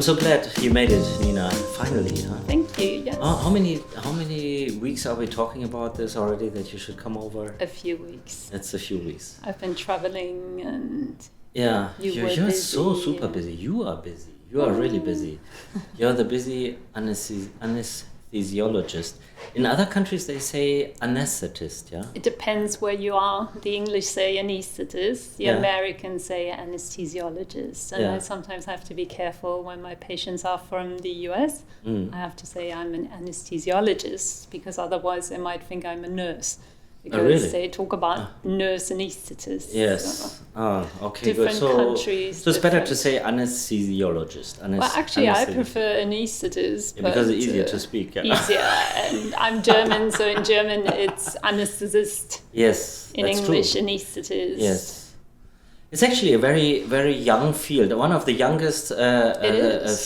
I'm so glad you made it, Nina. Finally, huh? Thank you. Yes. How many weeks are we talking about this already? That you should come over? A few weeks. It's a few weeks. I've been traveling and yeah, you're busy, so super busy. You are busy. You are really busy. You're the busy anesthesiologist. In other countries, they say anesthetist. Yeah. It depends where you are. The English say anesthetist. The Americans say anesthesiologist. And I sometimes have to be careful when my patients are from the US. I have to say I'm an anesthesiologist because otherwise they might think I'm a nurse. Because they talk about nurse anesthetists. Yes. Okay, different good. countries. So it's better to say anesthesiologist. Well, actually, I prefer anesthetist. Because it's easier to speak. Yeah. Easier. And I'm German, so in German it's anesthetist. Yes, in that's English, true. anesthetist. Yes. It's actually a very, very young field. One of the youngest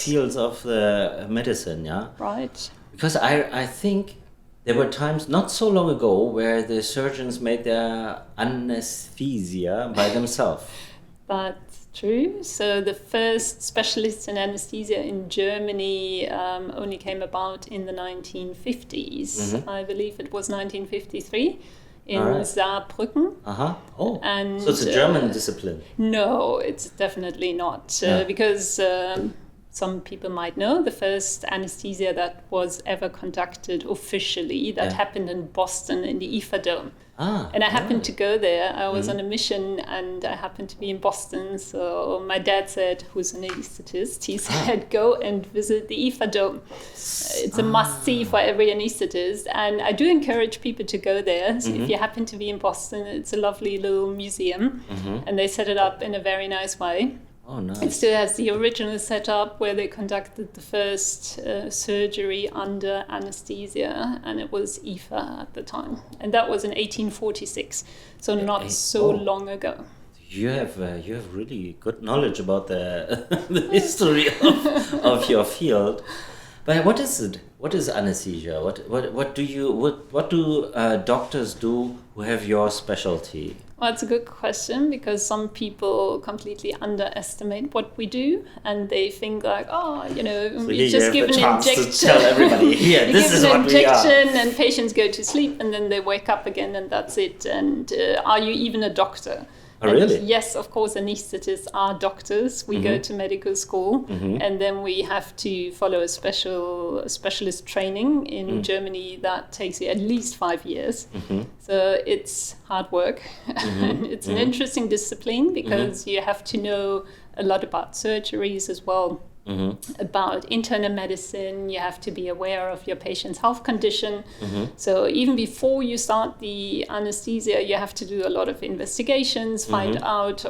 fields of the medicine, yeah? Right. Because I think there were times not so long ago where the surgeons made their anesthesia by themselves. That's true. So the first specialists in anesthesia in Germany only came about in the 1950s. Mm-hmm. I believe it was 1953 in Saarbrücken. Oh, and, so it's a German discipline? No, it's definitely not. Because some people might know the first anesthesia that was ever conducted officially that happened in Boston in the E.N.T Dome. And I happened to go there. I was on a mission and I happened to be in Boston. So my dad said, who's an anesthetist, he said, go and visit the E.N.T Dome. It's a must-see for every anesthetist. And I do encourage people to go there. So if you happen to be in Boston, it's a lovely little museum. And they set it up in a very nice way. Oh, nice. It still has the original setup where they conducted the first surgery under anesthesia, and it was E.N.T at the time. And that was in 1846, so not so long ago. You have really good knowledge about the history of your field. But what is it? What is anesthesia? What do doctors do who have your specialty? Well, it's a good question because some people completely underestimate what we do and they think like, we just give an injection. To tell everybody, this is what we are. And patients go to sleep and then they wake up again and that's it. And are you even a doctor? Oh, really? Yes, of course, anesthetists are doctors. We go to medical school and then we have to follow a specialist training in Germany that takes you at least 5 years. So it's hard work. It's an interesting discipline because you have to know a lot about surgeries as well. About internal medicine, you have to be aware of your patient's health condition. So even before you start the anesthesia, you have to do a lot of investigations, find out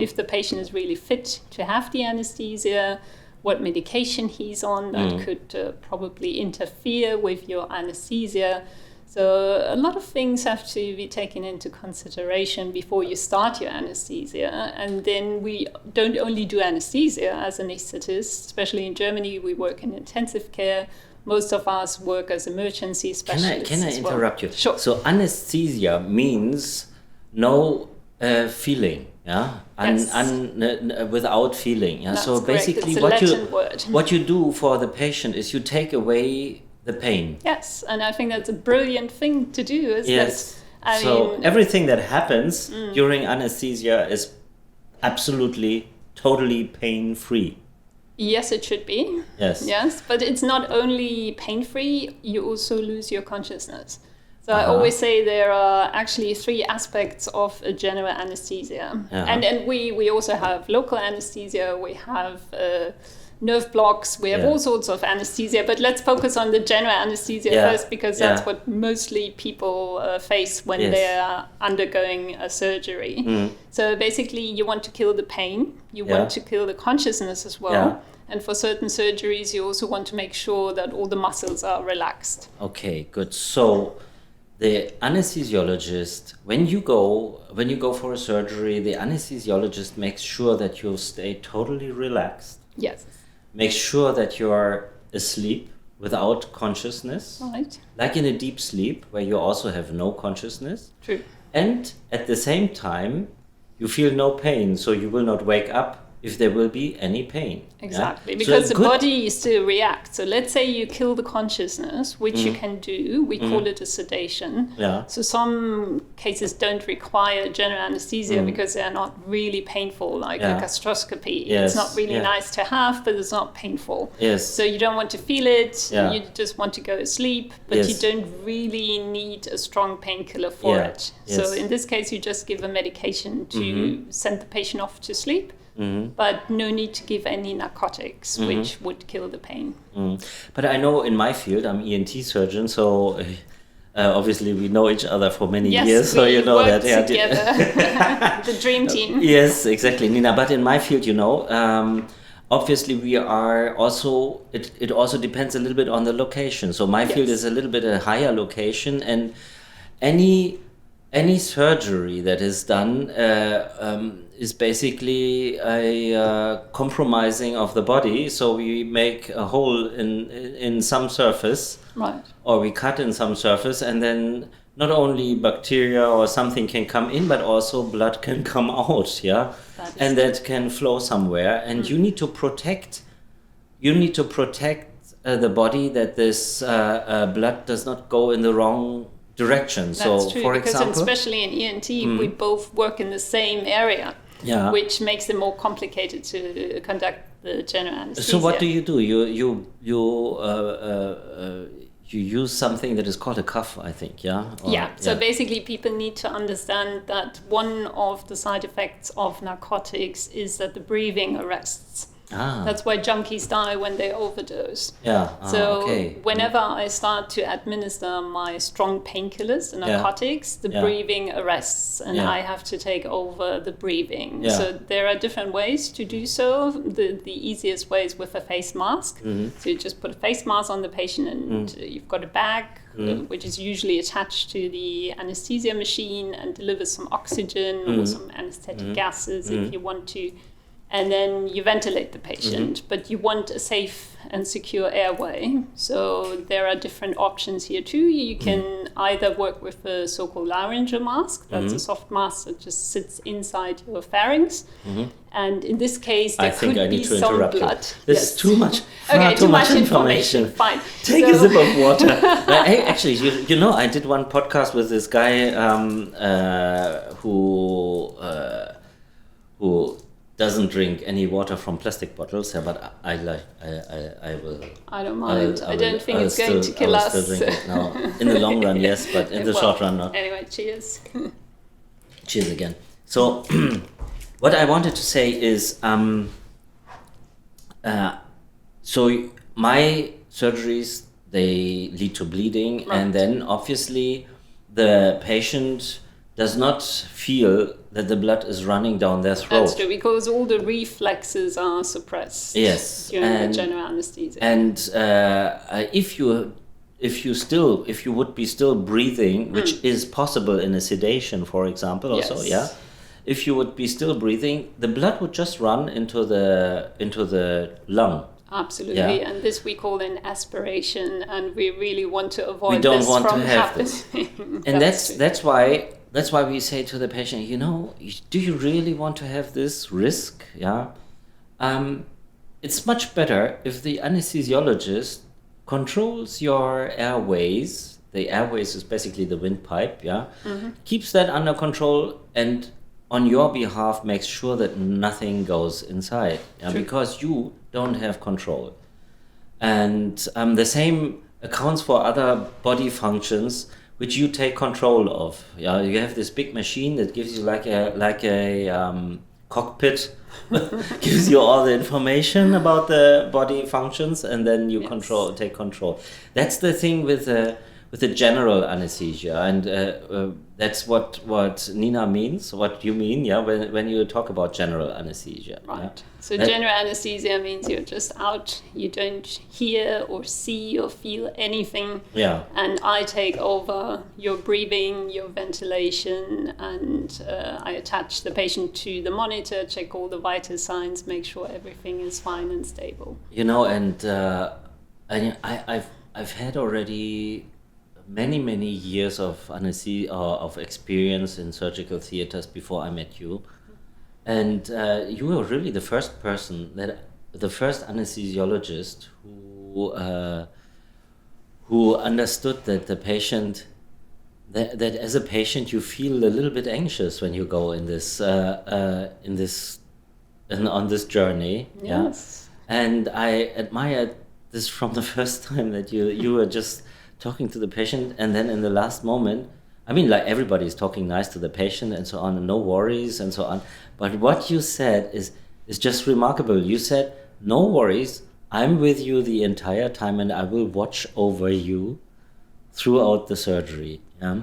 if the patient is really fit to have the anesthesia, what medication he's on that could probably interfere with your anesthesia. So a lot of things have to be taken into consideration before you start your anesthesia. And then we don't only do anesthesia as anesthetists, especially in Germany, we work in intensive care. Most of us work as emergency specialists. Can I interrupt you? Sure. So anesthesia means no feeling, yeah? Without feeling. Yeah? That's so correct. Basically what you do for the patient is you take away the pain. Yes, and I think that's a brilliant thing to do. Everything that happens during anesthesia is absolutely, totally pain-free. Yes, it should be. Yes, but it's not only pain-free, you also lose your consciousness. So I always say there are actually 3 aspects of a general anesthesia. And we also have local anesthesia, we have nerve blocks, we have all sorts of anesthesia, but let's focus on the general anesthesia first because that's what mostly people face when they're undergoing a surgery. So basically you want to kill the pain, you want to kill the consciousness as well. And for certain surgeries you also want to make sure that all the muscles are relaxed. Okay, good. So the anesthesiologist, when you go for a surgery, the anesthesiologist makes sure that you stay totally relaxed. Yes. Make sure that you are asleep without consciousness. Right. Like in a deep sleep where you also have no consciousness. True. And at the same time, you feel no pain, so you will not wake up if there will be any pain. Exactly, yeah? because the body still reacts. So let's say you kill the consciousness, which you can do. We call it a sedation. Yeah. So some cases don't require general anesthesia because they're not really painful, like a gastroscopy. Yes. It's not really nice to have, but it's not painful. Yes. So you don't want to feel it. Yeah. You just want to go to sleep, but you don't really need a strong painkiller for it. Yes. So in this case, you just give a medication to send the patient off to sleep. But no need to give any narcotics, which would kill the pain. But I know in my field, I'm E.N.T surgeon, so obviously we know each other for many years, so you know that. Yeah, together, the dream team. Yes, exactly, Nina. But in my field, obviously we are also. It also depends a little bit on the location. So my field is a little bit a higher location, and any surgery that is done is basically a compromising of the body. So we make a hole in some surface, right? Or we cut in some surface, and then not only bacteria or something can come in, but also blood can come out. Yeah, and that can flow somewhere, and you need to protect. You need to protect the body that this blood does not go in the wrong direction. That's so true, for because example, especially in E.N.T, we both work in the same area, which makes it more complicated to conduct the general anesthesia. So what do? You use something that is called a cuff, I think, So basically people need to understand that one of the side effects of narcotics is that the breathing arrests. That's why junkies die when they overdose. Whenever I start to administer my strong painkillers and narcotics, the breathing arrests, and I have to take over the breathing. So there are different ways to do so. The easiest way is with a face mask. So you just put a face mask on the patient, and you've got a bag which is usually attached to the anesthesia machine and delivers some oxygen or some anesthetic gases if you want to. And then you ventilate the patient, but you want a safe and secure airway. So there are different options here too. You can either work with a so-called laryngeal mask. That's a soft mask that just sits inside your pharynx. And in this case, there could be some blood. This is too much. Too much information. Fine. Take a sip of water. Actually, I did one podcast with this guy who doesn't drink any water from plastic bottles, but I will. I don't mind. I don't think it's going to kill us. Still drink it now. In the long run, yes, but in the short run, not. Anyway, cheers. Cheers again. So, what I wanted to say is, so my surgeries, they lead to bleeding, and then obviously the patient does not feel that the blood is running down their throat. That's true, because all the reflexes are suppressed. Yes, during the general anesthesia. And if you would be still breathing, which is possible in a sedation, for example, also, if you would be still breathing, the blood would just run into the lung. Absolutely, and this we call an aspiration, and we really want to avoid we don't this want from to have happening. This. And that's why we say to the patient, do you really want to have this risk? It's much better if the anesthesiologist controls your airways. The airways is basically the windpipe, keeps that under control, and on your behalf makes sure that nothing goes inside, because you don't have control. And the same accounts for other body functions which you take control of. You have this big machine that gives you like a cockpit, gives you all the information about the body functions, and then you take control. That's the thing with the general anesthesia, and that's what Nina means. What you mean, when you talk about general anesthesia. Right. So general anesthesia means you're just out. You don't hear or see or feel anything. Yeah. And I take over your breathing, your ventilation, and I attach the patient to the monitor, check all the vital signs, make sure everything is fine and stable. And I've had already many years of anesthesia of experience in surgical theaters before I met you, And you were really the first anesthesiologist who understood that the patient, that as a patient you feel a little bit anxious when you go on this journey. Yes. Yeah. And I admired this from the first time that you were just talking to the patient, and then in the last moment, I mean, like, everybody's talking nice to the patient and so on, and no worries and so on. But what you said is just remarkable. You said, no worries, I'm with you the entire time and I will watch over you throughout the surgery. Yeah?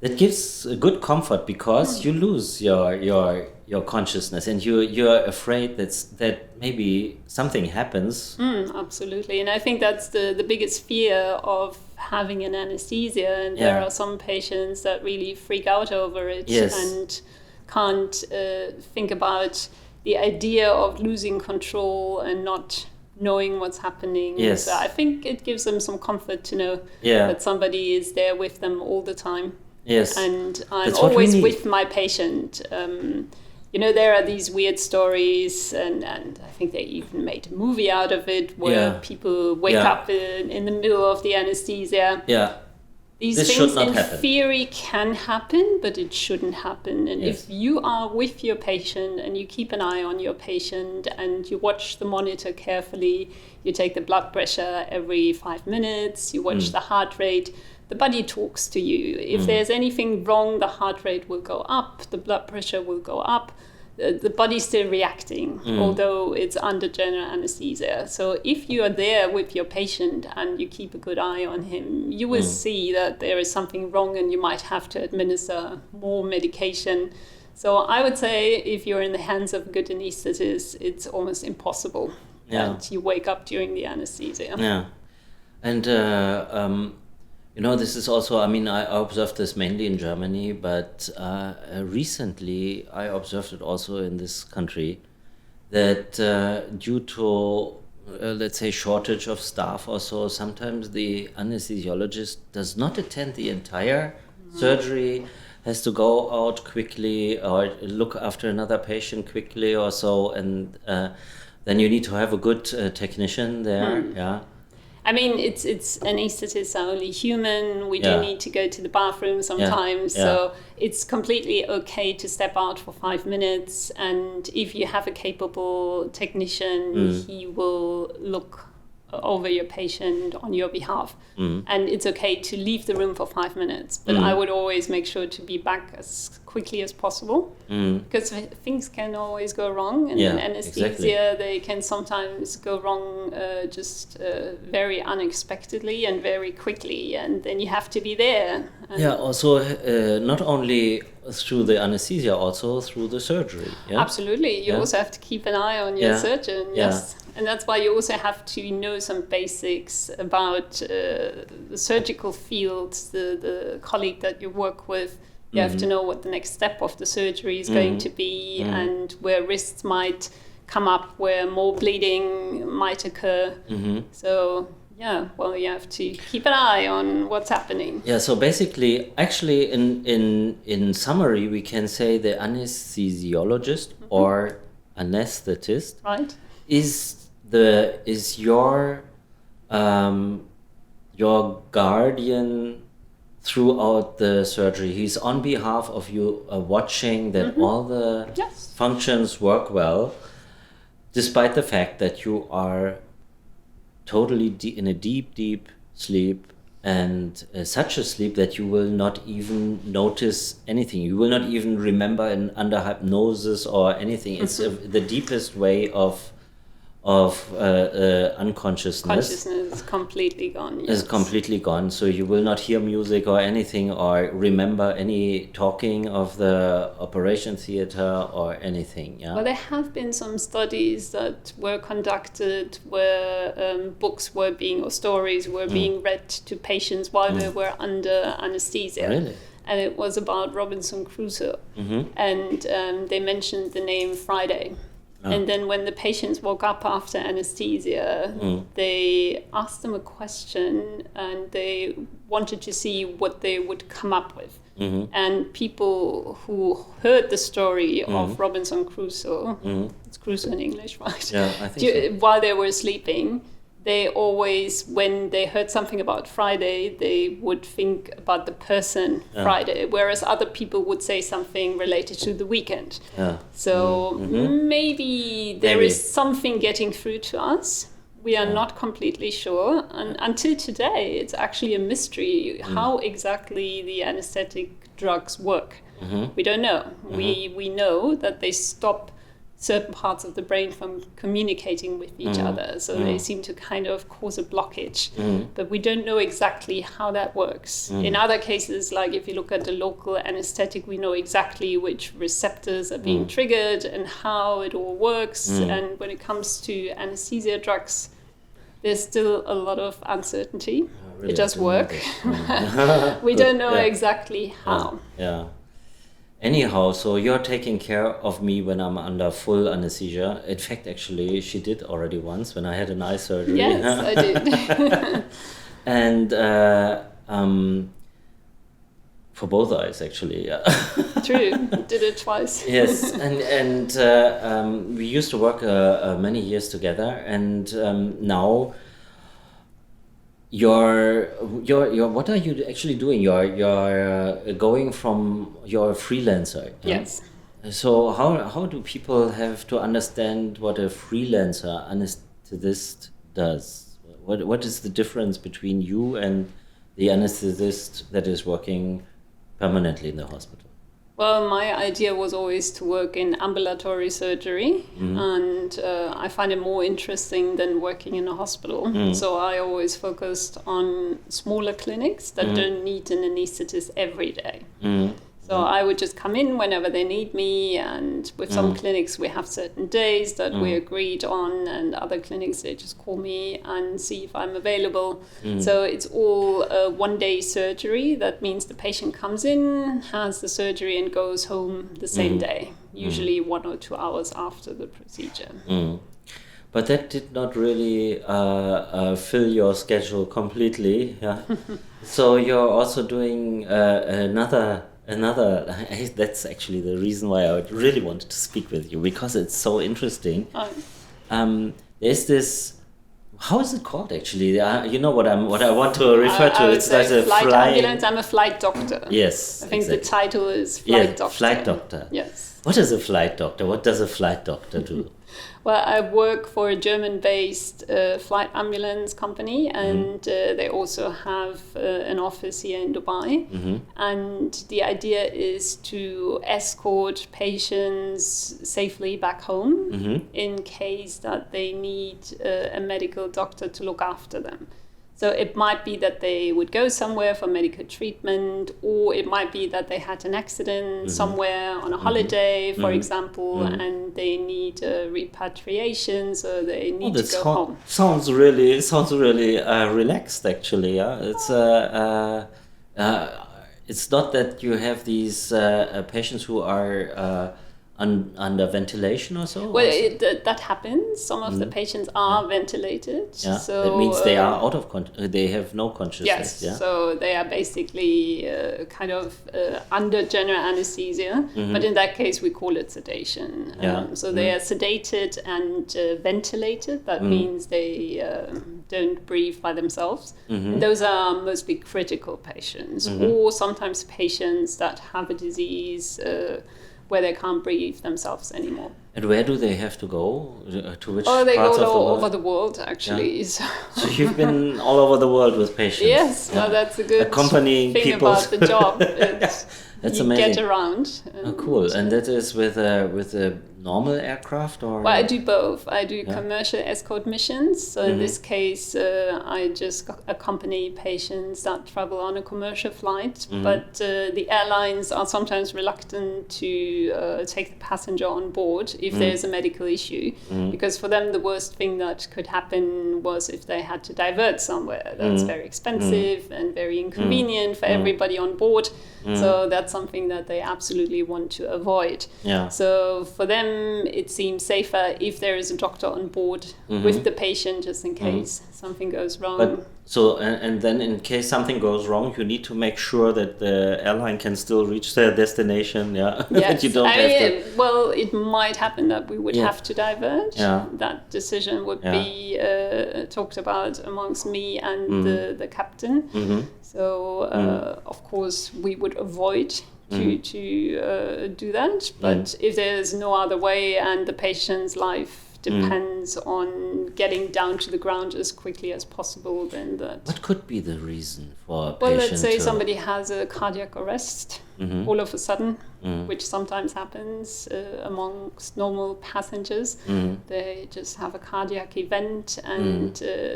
That gives a good comfort, because you lose your consciousness, and you're afraid that maybe something happens. Absolutely. And I think that's the biggest fear of having an anesthesia. And there are some patients that really freak out over it. Yes. And can't think about the idea of losing control and not knowing what's happening. Yes. So I think it gives them some comfort to know that somebody is there with them all the time. Yes. And I'm always with my patient. There are these weird stories, and I think they even made a movie out of it, where people wake up in the middle of the anesthesia. Yeah. These things in theory can happen, but it shouldn't happen. And if you are with your patient and you keep an eye on your patient and you watch the monitor carefully, you take the blood pressure every 5 minutes, you watch the heart rate, the body talks to you. If there's anything wrong, the heart rate will go up, the blood pressure will go up. The body's still reacting, although it's under general anesthesia. So if you are there with your patient and you keep a good eye on him, you will see that there is something wrong and you might have to administer more medication. So I would say if you're in the hands of a good anesthetist, it's almost impossible that you wake up during the anesthesia. Yeah. And this is also, I mean, I observed this mainly in Germany, but recently I observed it also in this country, that due to, let's say, shortage of staff or so, sometimes the anesthesiologist does not attend the entire surgery, has to go out quickly or look after another patient quickly or so, and then you need to have a good technician there, yeah. I mean, it's anesthetists are only human. We do need to go to the bathroom sometimes. So it's completely okay to step out for 5 minutes. And if you have a capable technician, he will look over your patient on your behalf. And it's okay to leave the room for 5 minutes. But I would always make sure to be back as quickly as possible, because things can always go wrong. And in anesthesia, they can sometimes go wrong just very unexpectedly and very quickly. And then you have to be there. Also not only through the anesthesia, also through the surgery. Yeah? Absolutely. You also have to keep an eye on your surgeon. Yes. And that's why you also have to know some basics about the surgical field, the colleague that you work with. You have to know what the next step of the surgery is going to be, and where risks might come up, where more bleeding might occur. So, you have to keep an eye on what's happening. Yeah, so basically, actually, in summary, we can say the anesthesiologist or anesthetist is your guardian throughout the surgery. He's on behalf of you, watching that all the functions work well, despite the fact that you are totally in a deep sleep, and such a sleep that you will not even notice anything. You will not even remember under hypnosis or anything. It's the deepest way of unconsciousness. Consciousness is completely gone. Yes. Is completely gone. So you will not hear music or anything, or remember any talking of the operation theater or anything. Yeah. Well, there have been some studies that were conducted where books were or stories were being read to patients while they were under anesthesia. Really? And it was about Robinson Crusoe. And they mentioned the name Friday. And then when the patients woke up after anesthesia, they asked them a question and they wanted to see what they would come up with. And people who heard the story of Robinson Crusoe, it's Crusoe in English, right? Yeah, I think so. While they were sleeping, they always, when they heard something about Friday, they would think about the person Friday, whereas other people would say something related to the weekend. Yeah. So maybe there is something getting through to us. We are not completely sure. And until today, it's actually a mystery how exactly the anesthetic drugs work. We don't know. We know that they stop certain parts of the brain from communicating with each other. So they seem to kind of cause a blockage. But we don't know exactly how that works. In other cases, like if you look at the local anesthetic, we know exactly which receptors are being triggered and how it all works. And when it comes to anesthesia drugs, there's still a lot of uncertainty. Really, it does work. We don't know exactly how. Yeah. Anyhow, so you're taking care of me when I'm under full anesthesia. In fact, actually, she did already once when I had an eye surgery. Yes, I did. And for both eyes, actually. Yeah. True, did it twice. Yes, and we used to work many years together, and now. You're what are you actually doing? You're going from you're a freelancer. Yes. So how do people have to understand what a freelancer anesthetist does? What is the difference between you and the anesthetist that is working permanently in the hospital? Well, my idea was always to work in ambulatory surgery, and I find it more interesting than working in a hospital. So I always focused on smaller clinics that don't need an anesthetist every day. So I would just come in whenever they need me, and with some clinics we have certain days that we agreed on, and other clinics they just call me and see if I'm available. So it's all one-day surgery. That means the patient comes in, has the surgery and goes home the same day, usually 1 or 2 hours after the procedure. But that did not really fill your schedule completely. Yeah. So you're also doing another that's actually the reason why I really wanted to speak with you, because it's so interesting. There's this, how is it called actually? You know what I want to refer to. It's like a flight ambulance. I'm a flight doctor. Yes, I think exactly. The title is flight doctor. Flight doctor. Yes. What is a flight doctor? What does a flight doctor do? Well, I work for a German-based flight ambulance company, and they also have an office here in Dubai. And the idea is to escort patients safely back home in case that they need a medical doctor to look after them. So it might be that they would go somewhere for medical treatment, or it might be that they had an accident somewhere on a holiday, for example, and they need repatriation, so they need to go home. Sounds really relaxed, actually. Yeah, it's not that you have these patients who are under ventilation or so? Well, that happens. Some of the patients are ventilated. Yeah. So that means they are out of they have no consciousness. Yes, so they are basically kind of under general anesthesia, but in that case we call it sedation. So they are sedated and ventilated. That means they don't breathe by themselves. And those are mostly critical patients, or sometimes patients that have a disease where they can't breathe themselves anymore. And where do they have to go? To which they parts go of the world? all over the world, actually. Yeah. So you've been all over the world with patients. Yes, well, that's a good accompanying thing people. About the job. That's you amazing. Get around. Cool. And that is with a normal aircraft, or? Well, I do both. I do commercial escort missions. So in this case, I just accompany patients that travel on a commercial flight. But the airlines are sometimes reluctant to take the passenger on board if there's a medical issue, because for them the worst thing that could happen was if they had to divert somewhere. That's very expensive and very inconvenient for everybody on board. So that's something that they absolutely want to avoid. Yeah. So for them, time, it seems safer if there is a doctor on board with the patient, just in case something goes wrong. But so, and then in case something goes wrong, you need to make sure that the airline can still reach their destination. Yeah, Yes. you don't Well, it might happen that we would have to diverge. Yeah. That decision would be talked about amongst me and the captain. So, of course, we would avoid to do that. But if there's no other way and the patient's life depends on getting down to the ground as quickly as possible, then that... What could be the reason for a patient? Well, let's say somebody has a cardiac arrest all of a sudden, which sometimes happens amongst normal passengers. They just have a cardiac event and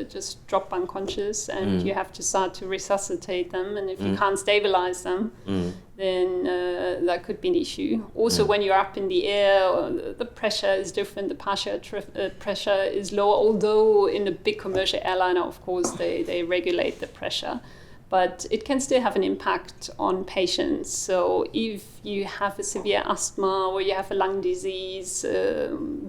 just drop unconscious, and you have to start to resuscitate them. And if you can't stabilize them, then that could be an issue. Also, when you're up in the air, the pressure is different. The pressure is lower, although in a big commercial airliner, of course, they regulate the pressure. But it can still have an impact on patients. So if you have a severe asthma or you have a lung disease,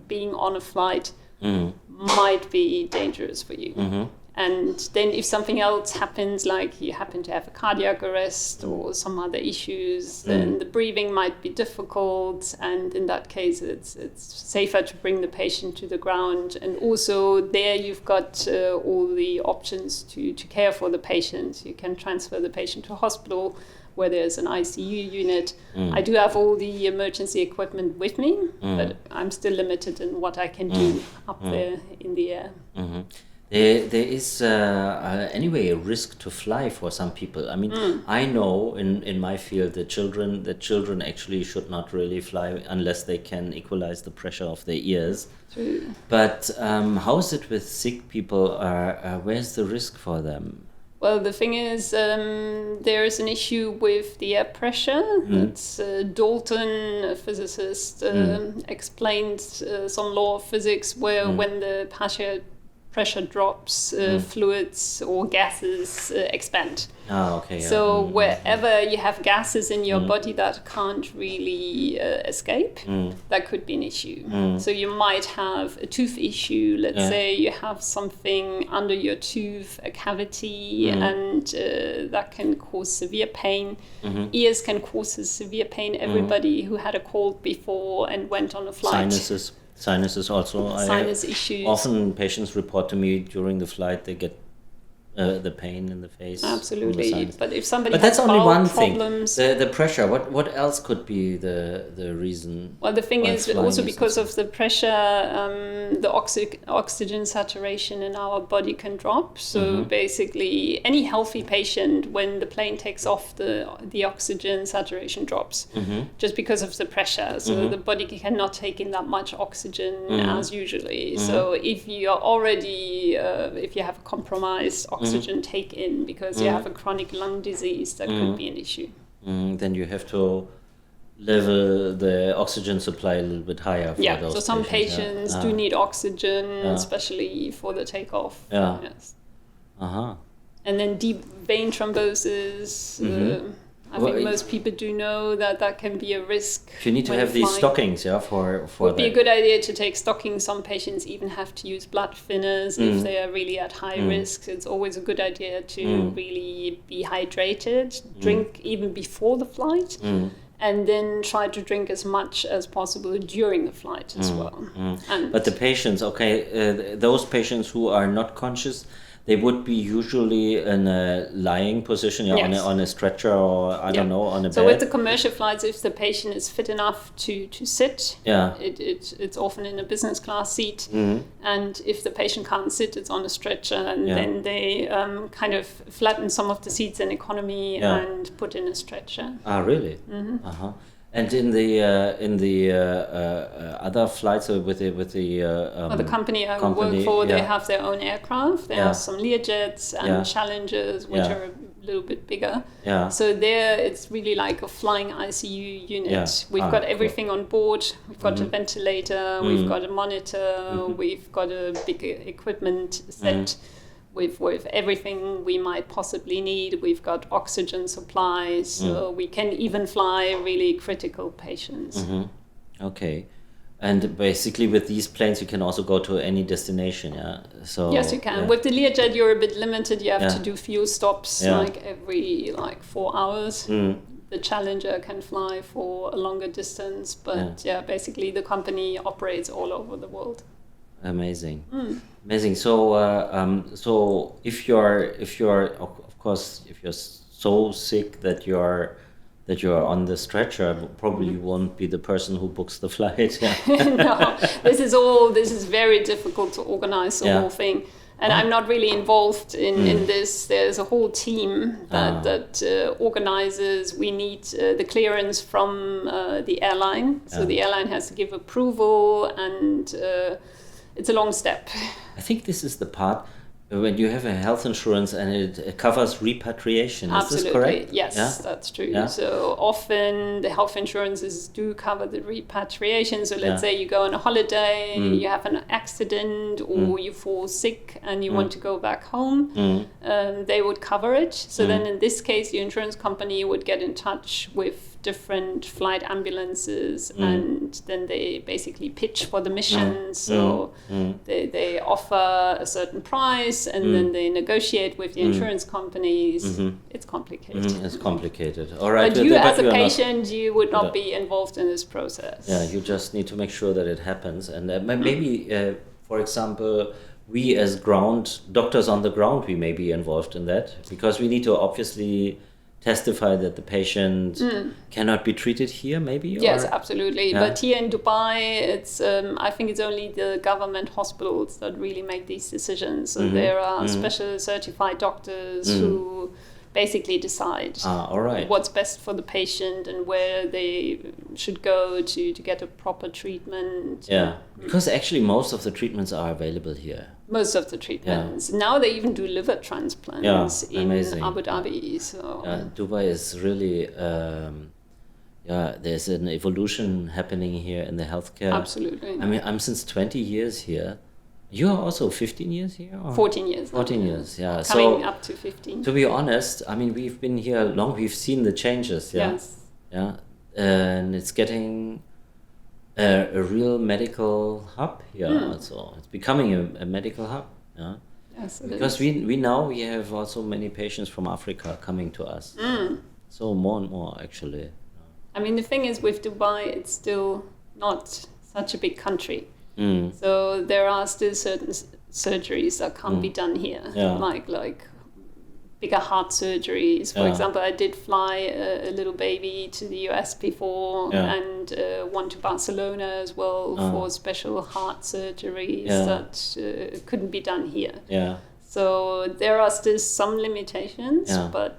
being on a flight might be dangerous for you. And then if something else happens, like you happen to have a cardiac arrest or some other issues, then the breathing might be difficult. And in that case, it's safer to bring the patient to the ground. And also there you've got all the options to care for the patient. You can transfer the patient to a hospital where there's an ICU unit. I do have all the emergency equipment with me, but I'm still limited in what I can do up there in the air. There is anyway a risk to fly for some people. I mean, I know in my field that children actually should not really fly unless they can equalize the pressure of their ears. True. But how is it with sick people? Where's the risk for them? Well, the thing is, there is an issue with the air pressure. It's Dalton, a physicist, explained some law of physics where when the pressure drops, fluids or gases expand. Okay. Yeah. So wherever you have gases in your body that can't really escape, that could be an issue. So you might have a tooth issue. Let's say you have something under your tooth, a cavity, and that can cause severe pain. Ears can cause severe pain. Everybody who had a cold before and went on a flight. Sinuses also. Sinus issues. Often patients report to me during the flight they get the pain in the face. Absolutely. But if somebody but has that's only one problems, thing. The pressure. What else could be the reason? Well, the thing is also because of the pressure, the oxygen saturation in our body can drop. So basically, any healthy patient, when the plane takes off, the oxygen saturation drops just because of the pressure. So the body cannot take in that much oxygen as usually. So if you are already, if you have a compromised oxygen take in because you have a chronic lung disease, that could be an issue. Then you have to level the oxygen supply a little bit higher for those so some patients do need oxygen, especially for the takeoff. Yes. And then deep vein thrombosis. I think most people do know that can be a risk. You need to have these stockings, for would be a good idea to take stockings. Some patients even have to use blood thinners if they are really at high risk. It's always a good idea to really be hydrated, drink even before the flight, and then try to drink as much as possible during the flight as well. But the patients, those patients who are not conscious, they would be usually in a lying position, on a stretcher or I don't know, on a bed. So with the commercial flights, if the patient is fit enough to sit, it's often in a business class seat. And if the patient can't sit, it's on a stretcher, and then they kind of flatten some of the seats in economy and put in a stretcher. Ah, really? And in the other flights with the company I work for, they have their own aircraft. They have some Learjets and Challengers, which are a little bit bigger. So there, it's really like a flying ICU unit. We've got everything on board. We've got a ventilator. We've got a monitor. We've got a big equipment set. With everything we might possibly need. We've got oxygen supplies, so we can even fly really critical patients. Okay. And basically, with these planes, you can also go to any destination. Yeah. So Yes, you can. yeah. With the Learjet, you're a bit limited. You have Yeah. to do fuel stops Yeah. like every 4 hours. The Challenger can fly for a longer distance, but basically the company operates all over the world. Amazing, amazing. So, so if you're of course, if you're so sick that you're on the stretcher, probably you won't be the person who books the flight. Yeah. No, this is very difficult to organize the whole thing. And I'm not really involved in this. There's a whole team that organizes. We need the clearance from the airline. So the airline has to give approval, and it's a long step. I think this is the part when you have a health insurance and it covers repatriation. Absolutely. Is this correct? Yes, that's true. Yeah. So often the health insurances do cover the repatriation. So let's say you go on a holiday, you have an accident, or you fall sick and you want to go back home, they would cover it. So then in this case, the insurance company would get in touch with different flight ambulances, and then they basically pitch for the mission. So they offer a certain price, and then they negotiate with the insurance companies. It's complicated. It's complicated. All right. But you, as a patient, you would not be involved in this process. Yeah, you just need to make sure that it happens. And maybe, for example, we as ground doctors on the ground, we may be involved in that, because we need to obviously testify that the patient cannot be treated here, maybe? Yes, absolutely. Yeah. But here in Dubai, it's I think it's only the government hospitals that really make these decisions. So there are special certified doctors who basically decide what's best for the patient and where they should go to get a proper treatment. Yeah, because actually most of the treatments are available here. Most of the treatments. Now they even do liver transplants in Abu Dhabi. So Dubai is really, there's an evolution happening here in the healthcare. Absolutely. I mean, I'm since 20 years here. You are also 15 years here? Or? 14 years. 14 years, yeah. Coming up to 15. To be honest, I mean, we've been here long. We've seen the changes, Yes. Yeah. And it's getting a real medical hub here also. It's becoming a medical hub, yeah. Yes, it because is. we now have also many patients from Africa coming to us. So more and more, actually. I mean, the thing is with Dubai, it's still not such a big country. So there are still certain surgeries that can't be done here, like bigger heart surgeries. For example, I did fly a little baby to the US before, and one to Barcelona as well for special heart surgeries that couldn't be done here. Yeah. So there are still some limitations, but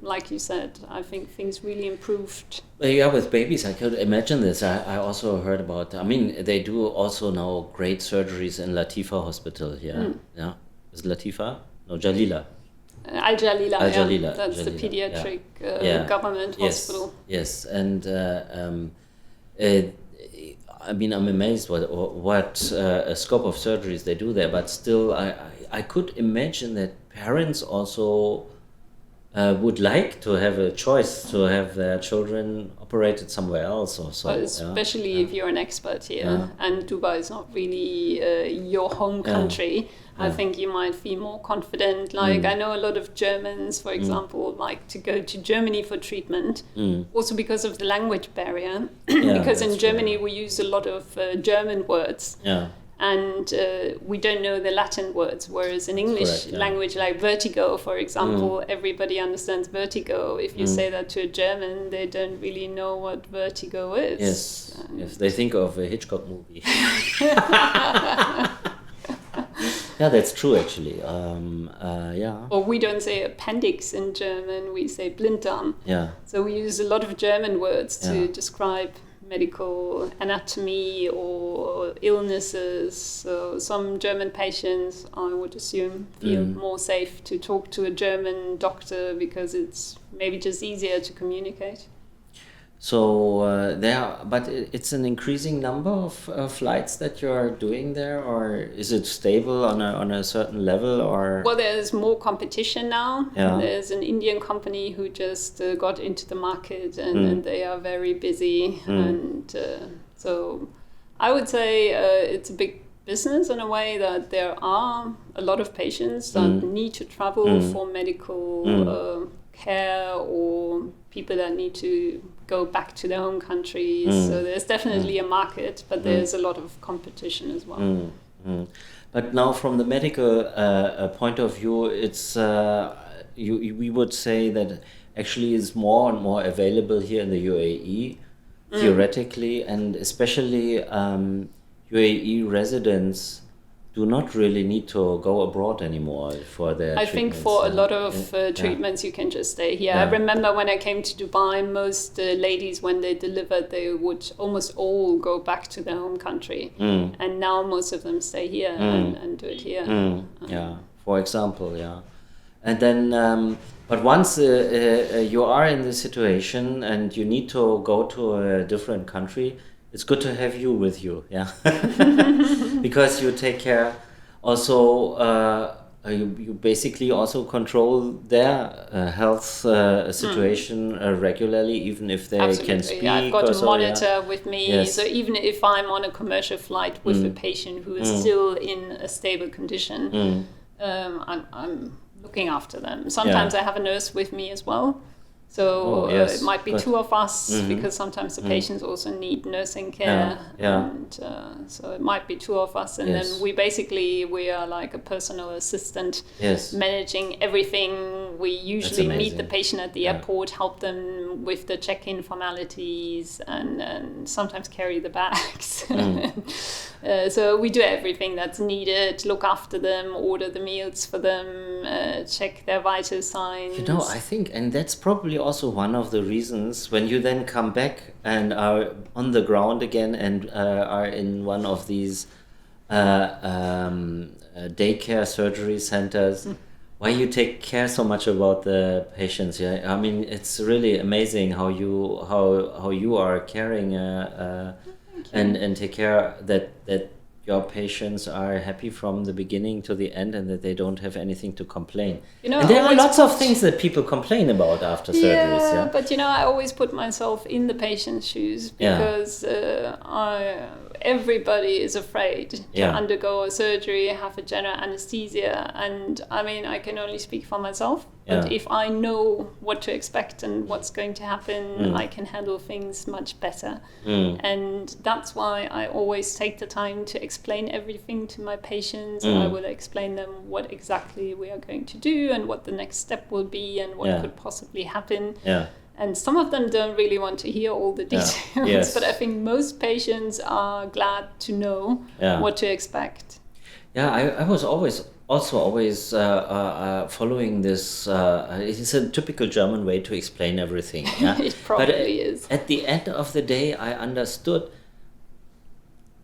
like you said, I think things really improved. Yeah, with babies, I could imagine this. I also heard about, I mean, they do also now great surgeries in Latifa Hospital here. Yeah. Is it Latifa? No, Jalila. Al Jalila, Jalila. That's Jalila, the pediatric government hospital. Yes, and I mean, I'm amazed what scope of surgeries they do there, but still, I could imagine that parents also would like to have a choice to have their children operated somewhere else or so. Well, especially if you're an expert here, and Dubai is not really your home country. I think you might feel more confident. Like I know a lot of Germans, for example, like to go to Germany for treatment, also because of the language barrier. Because in Germany we use a lot of German words. And we don't know the Latin words, whereas in English language, like vertigo, for example, everybody understands vertigo. If you say that to a German, they don't really know what vertigo is. Yes, they think of a Hitchcock movie. Yeah, that's true, actually. Or we don't say appendix in German, we say Blinddarm. Yeah. So we use a lot of German words to describe medical anatomy or illnesses. So some German patients, I would assume, feel more safe to talk to a German doctor because it's maybe just easier to communicate. So but it's an increasing number of flights that you're doing there, or is it stable on a certain level, or? Well, there's more competition now. There's an Indian company who just got into the market, and they are very busy, and so I would say it's a big business in a way that there are a lot of patients that need to travel for medical care, or people that need to go back to their home countries. So there's definitely a market, but there's a lot of competition as well. But now, from the medical point of view, it's we would say that actually is more and more available here in the UAE, theoretically, and especially UAE residents do not really need to go abroad anymore for their I think for a lot of treatments you can just stay here. I remember when I came to Dubai, most ladies, when they delivered, they would almost all go back to their home country. And now most of them stay here and do it here. For example, And then, but once you are in the situation and you need to go to a different country, it's good to have you with you, because you take care. Also, you basically also control their health situation regularly, even if they can speak. Yeah, I've got a monitor with me, so even if I'm on a commercial flight with a patient who is still in a stable condition, I'm looking after them. Sometimes I have a nurse with me as well. So it might be two of us, because sometimes the patients also need nursing care. And so it might be two of us. And then we are like a personal assistant managing everything. We usually meet the patient at the airport, help them with the check-in formalities, and sometimes carry the bags. So we do everything that's needed, look after them, order the meals for them, check their vital signs. I think, and that's probably also one of the reasons when you then come back and are on the ground again and are in one of these daycare surgery centers, why you take care so much about the patients. I mean, it's really amazing how you are caring and take care that your patients are happy from the beginning to the end, and that they don't have anything to complain. And there are lots of things that people complain about after surgeries. But I always put myself in the patient's shoes, because everybody is afraid to undergo a surgery, have a general anesthesia, and I mean, I can only speak for myself. But if I know what to expect and what's going to happen, I can handle things much better. And that's why I always take the time to explain everything to my patients. I will explain them what exactly we are going to do and what the next step will be and what could possibly happen. And some of them don't really want to hear all the details, but I think most patients are glad to know what to expect. I was always following this. It's a typical German way to explain everything. It probably is. At the end of the day, I understood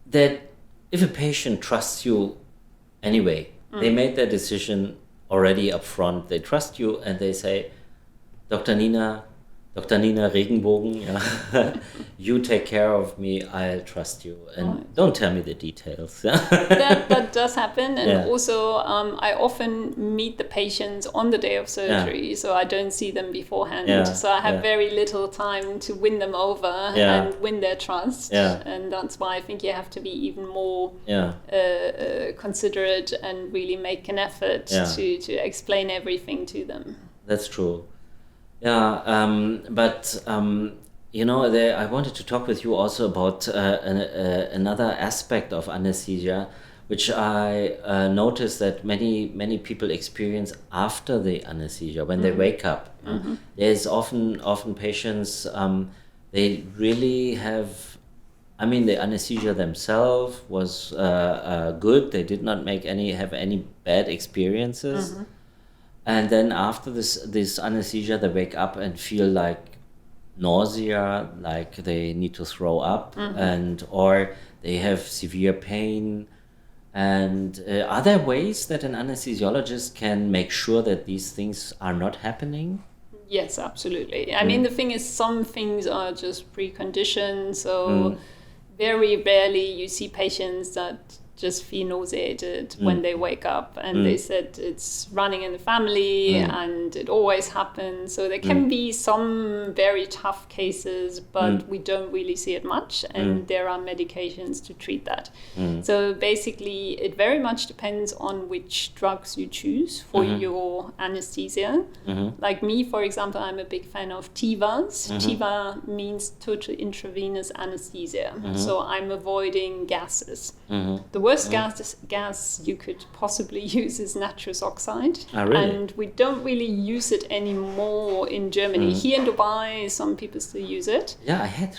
that if a patient trusts you anyway, they made their decision already up front. They trust you and they say, Dr. Nina Regenbogen, you take care of me, I'll trust you. And don't tell me the details. that does happen. And also, I often meet the patients on the day of surgery, so I don't see them beforehand. So I have very little time to win them over and win their trust. And that's why I think you have to be even more considerate and really make an effort to explain everything to them. That's true. But I wanted to talk with you also about another aspect of anesthesia, which I noticed that many people experience after the anesthesia, when they wake up. There's often patients, they really have, I mean, the anesthesia themselves was good. They did not have any bad experiences. And then after this anesthesia, they wake up and feel like nausea, like they need to throw up, or they have severe pain. And are there ways that an anesthesiologist can make sure that these things are not happening? Yes, absolutely. I mean, the thing is, some things are just preconditioned. So very rarely you see patients that just feel nauseated when they wake up, and they said it's running in the family and it always happens. So there can be some very tough cases, but we don't really see it much, and there are medications to treat that. So basically it very much depends on which drugs you choose for your anesthesia. Like me, for example, I'm a big fan of TIVAs. TIVA means total intravenous anesthesia. So I'm avoiding gases. The worst gas you could possibly use is nitrous oxide. Really? And we don't really use it anymore in Germany. Here in Dubai, some people still use it. Yeah, I had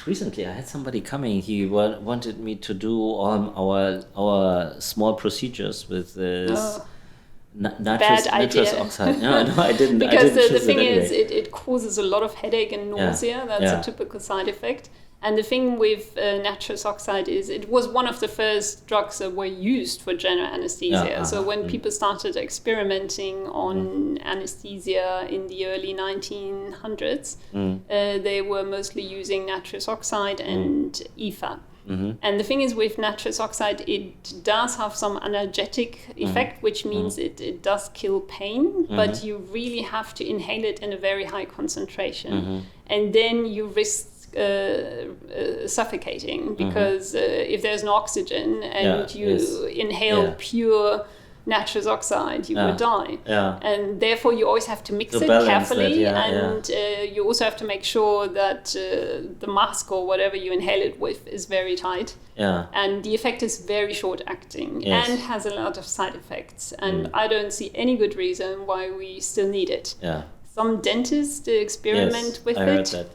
somebody coming. He wanted me to do our small procedures with this nitrous oxide. No, I didn't. Because I didn't the thing anyway. is, it causes a lot of headache and nausea. That's a typical side effect. And the thing with nitrous oxide is it was one of the first drugs that were used for general anesthesia. So when people started experimenting on anesthesia in the early 1900s, they were mostly using nitrous oxide and EFA. And the thing is with nitrous oxide, it does have some analgesic effect, which means it does kill pain, but you really have to inhale it in a very high concentration. And then you risk suffocating, because if there's no oxygen and you inhale pure nitrous oxide, you will die. And therefore you always have to mix it carefully, and you also have to make sure that the mask or whatever you inhale it with is very tight. And the effect is very short acting and has a lot of side effects, and I don't see any good reason why we still need it. Some dentists experiment with I it. heard that.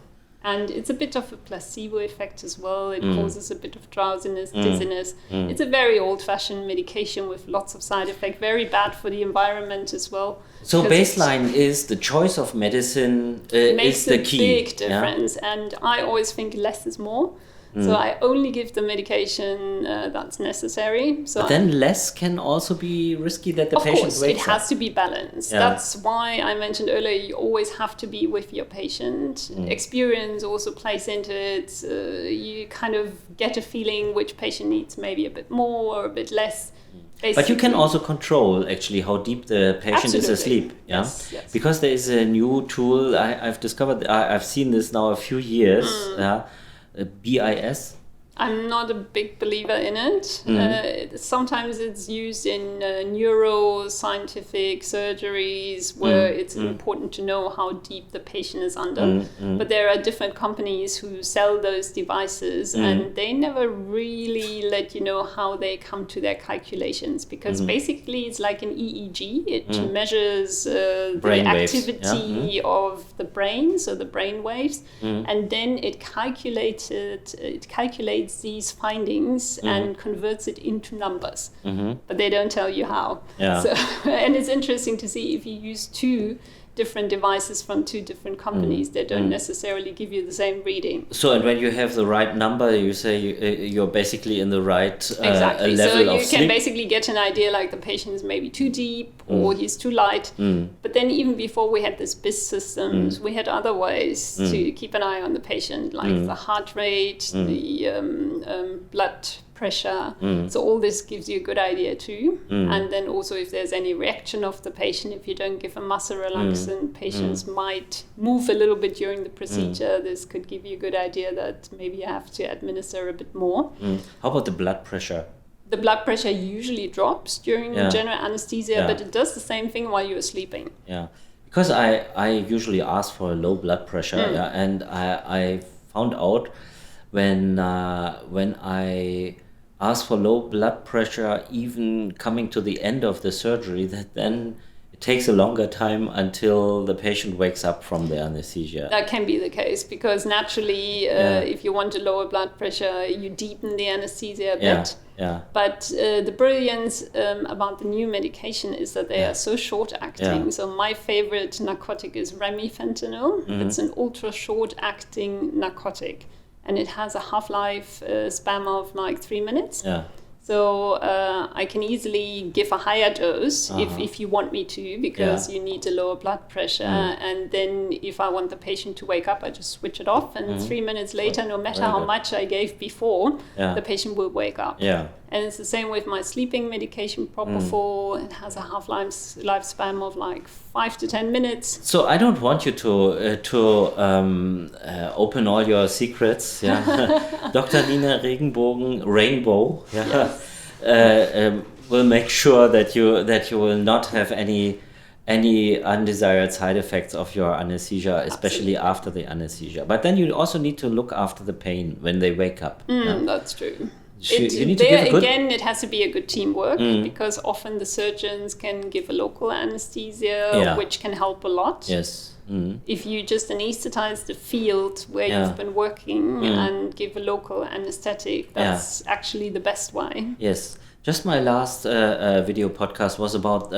And it's a bit of a placebo effect as well. It causes a bit of drowsiness, dizziness. It's a very old-fashioned medication with lots of side effects, very bad for the environment as well. So baseline is the choice of medicine is the key. Makes a big difference. And I always think less is more. So I only give the medication that's necessary. So but then less can also be risky that the patient wakes up. Of course, it has to be balanced. That's why I mentioned earlier, you always have to be with your patient. Experience also plays into it. You kind of get a feeling which patient needs maybe a bit more or a bit less. Basically. But you can also control actually how deep the patient is asleep. Yes. Because there is a new tool I've discovered. I've seen this now a few years. BIS. I'm not a big believer in it. Sometimes it's used in neuroscientific surgeries where it's important to know how deep the patient is under. But there are different companies who sell those devices and they never really let you know how they come to their calculations, because basically it's like an EEG. It measures the activity of the brain, so the brain waves, and then it calculates these findings and converts it into numbers, but they don't tell you how. So, and it's interesting to see if you use two different devices from two different companies, they don't necessarily give you the same reading. So, and when you have the right number, you say you're basically in the right exactly. level so you of can sleep. Basically get an idea like the patient is maybe too deep or he's too light. But then even before we had this BIS systems, we had other ways to keep an eye on the patient, like the heart rate, the blood pressure. So all this gives you a good idea too. And then also if there's any reaction of the patient, if you don't give a muscle relaxant, patients might move a little bit during the procedure. This could give you a good idea that maybe you have to administer a bit more. How about the blood pressure? The blood pressure usually drops during general anesthesia, but it does the same thing while you're sleeping. Because I usually ask for a low blood pressure, and I found out when I ask for low blood pressure, even coming to the end of the surgery, that then it takes a longer time until the patient wakes up from the anesthesia. That can be the case, because naturally, if you want to lower blood pressure, you deepen the anesthesia a bit. But the brilliance about the new medication is that they are so short-acting. So my favorite narcotic is remifentanil. It's an ultra-short-acting narcotic. And it has a half-life span of like 3 minutes. So I can easily give a higher dose if you want me to, because you need to lower blood pressure. And then if I want the patient to wake up, I just switch it off. And 3 minutes later, no matter how much I gave before, the patient will wake up. Yeah. And it's the same with my sleeping medication, Propofol. It has a lifespan of like 5 to 10 minutes. So I don't want you to open all your secrets. Yeah, Dr. Nina Regenbogen, Rainbow. Yeah, will make sure that you will not have any undesired side effects of your anesthesia, especially after the anesthesia. But then you also need to look after the pain when they wake up. That's true. You need to give a good... Again, it has to be a good teamwork, because often the surgeons can give a local anesthesia, which can help a lot. Yes. If you just anesthetize the field where you've been working and give a local anesthetic, that's actually the best way. Yes. Just my last video podcast was about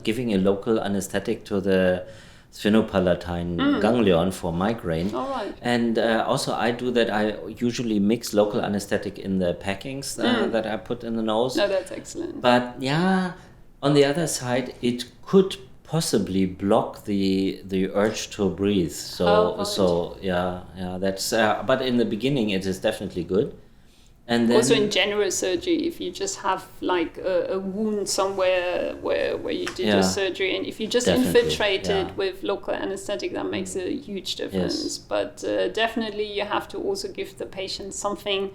giving a local anesthetic to the sphenopalatine ganglion for migraine. All right. And also I do that. I usually mix local anesthetic in the packings that I put in the nose. No, that's excellent. But on the other side, it could possibly block the urge to breathe. So that's but in the beginning it is definitely good. And then, also in general surgery, if you just have like a wound somewhere where you did your surgery, and if you just infiltrate it with local anesthetic, that makes a huge difference. Yes. But definitely you have to also give the patient something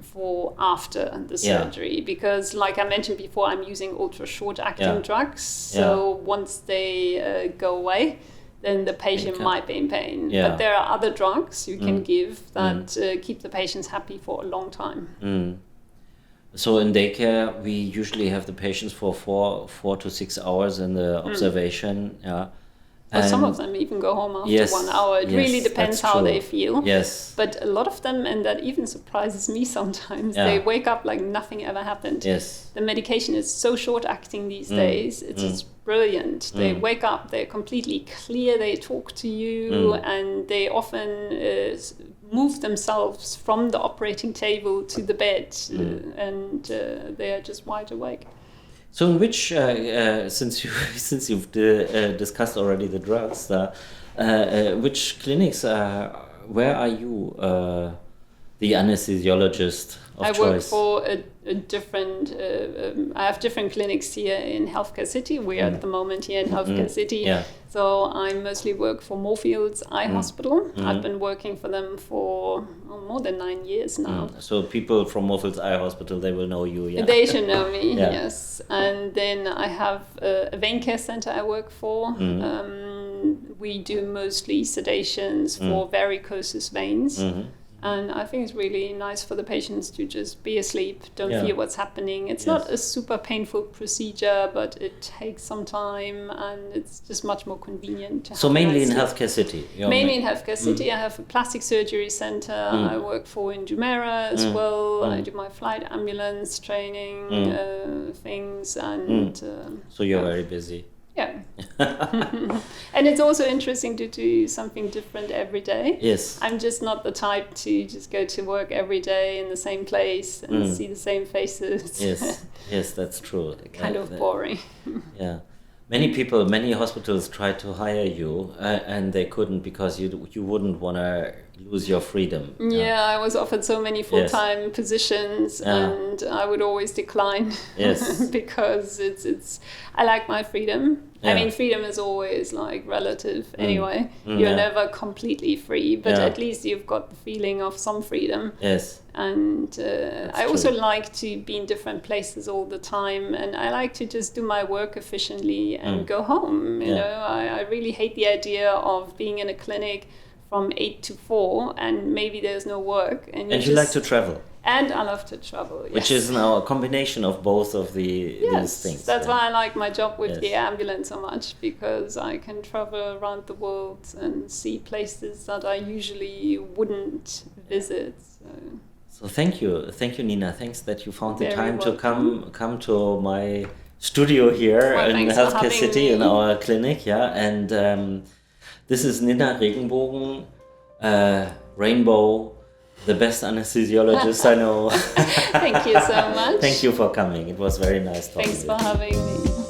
for after the surgery, because like I mentioned before, I'm using ultra short acting drugs. So once they go away, then the patient might be in pain. Yeah. But there are other drugs you can give that keep the patients happy for a long time. So in daycare, we usually have the patients for 4 to 6 hours in the observation. Yeah. But some of them even go home after 1 hour. It really depends how they feel. Yes. But a lot of them, and that even surprises me sometimes, they wake up like nothing ever happened. Yes. The medication is so short acting these days. It's brilliant. They wake up, they're completely clear, they talk to you, and they often move themselves from the operating table to the bed, and they are just wide awake. So in which, since you've discussed already the drugs, which clinics, where are you the anesthesiologist of choice? I work for a different, I have different clinics here in Healthcare City. We are at the moment here in Healthcare City. Yeah. So I mostly work for Moorfields Eye Hospital. I've been working for them for more than 9 years now. So people from Moorfields Eye Hospital, they will know you, yeah? They should know me, yes. And then I have a vein care center I work for. We do mostly sedations for varicose veins. And I think it's really nice for the patients to just be asleep, don't feel what's happening. It's not a super painful procedure, but it takes some time, and it's just much more convenient. So mainly in Healthcare City? Mainly in Healthcare City. I have a plastic surgery center I work for in Jumeirah as well. I do my flight ambulance training things. And so you're very busy. Yeah. And it's also interesting to do something different every day. Yes. I'm just not the type to just go to work every day in the same place and see the same faces. Yes, that's true. Kind of boring. Yeah. Many hospitals tried to hire you and they couldn't because you wouldn't want to lose your freedom. Yeah, I was offered so many full-time positions and I would always decline. Yes. Because it's I like my freedom. I mean, freedom is always like relative anyway. You're never completely free, but at least you've got the feeling of some freedom. Yes. And I also like to be in different places all the time, and I like to just do my work efficiently and go home. You know, I really hate the idea of being in a clinic from 8 to 4 and maybe there's no work. And you like to travel. And I love to travel, yes. Which is now a combination of both of these things. That's why I like my job with the ambulance so much, because I can travel around the world and see places that I usually wouldn't visit. So thank you, Nina. Thanks that you found the time to come to my studio here in Healthcare City in our clinic. Yeah, and this is Nina Regenbogen, Rainbow. The best anesthesiologist I know. Thank you so much. Thank you for coming. It was very nice talking Thanks to for you. having me.